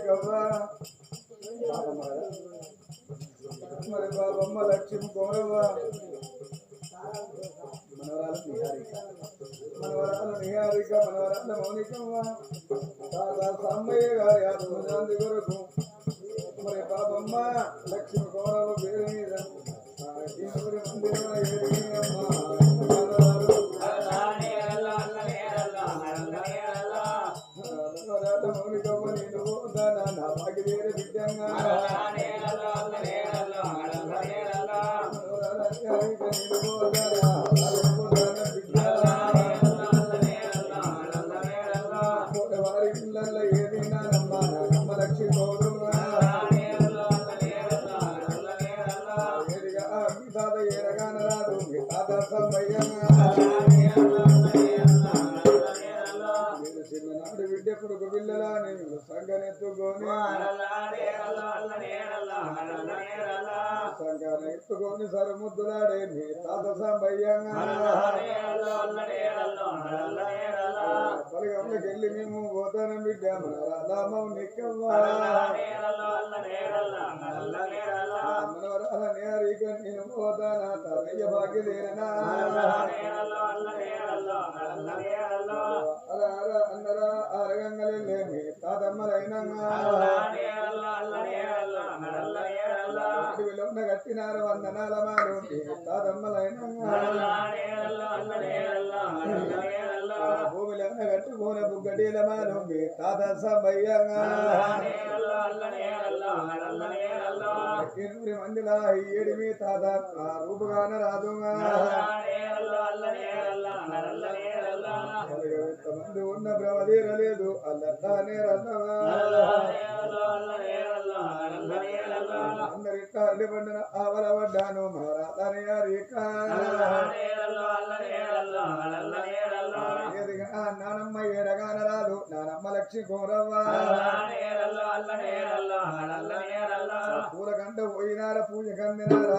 మౌనికవ్వ మరి బాబమ్మ లక్ష్మి గౌరవ మనవరాలు నిహారిక మనవరాల మౌనికవ్వ దాదా సాంబయ్య గారి ఆత్మశాంతి కొరకు మరి బాబమ్మ లక్ష్మి గౌరవ పేరు మీద మౌనికవ్వ నేను పోతానా నా బాకి వేరే విద్యంగా వారి ఇళ్ళల్లో ఏదైనా నమ్మ నమ్మ లక్ష్మి గౌరవ తాత ఏరగాన రాదు తాత మీరు చిన్ననాడు బిడ్డ కొడుకు పిల్లలా నేను సంగనెత్తుకొని సంగన ఎత్తుకొని సరముద్దులాడే మీ తాత సంబయ్యంగా పలగంలోకి వెళ్ళి మేము పోతానం బిడ్డ రామం నిక్కవ్వా మనవరాల నేరిక నేను పోతానా తాతయ్య భాగ్యదేనా అలా అన్నరా అరగంగలే మీ తాతమ్మలైనా అడవిలో ఉన్న కట్టినారు వందనాల మాలు మీ తాతమ్మలైనా భూమిలో ఉన్న కట్టుకోన బుగ్గడీల మాలు మీ తాత సంబయ్యంగా 8 మందిలా 7 మీ తాత రూపుగాన రాదుగా మంది ఉన్న బ్రహ్మదీరలేదు అల్లనే రన్నవా అందరిట్లా అల్లి పండిన ఆవల పడ్డాను మహారాజనే ఏదిగా నానమ్మ ఏడగాన రాదు నానమ్మ లక్ష్మి గౌరవ్వ పూల కంట పోయినార పూజ కందినారా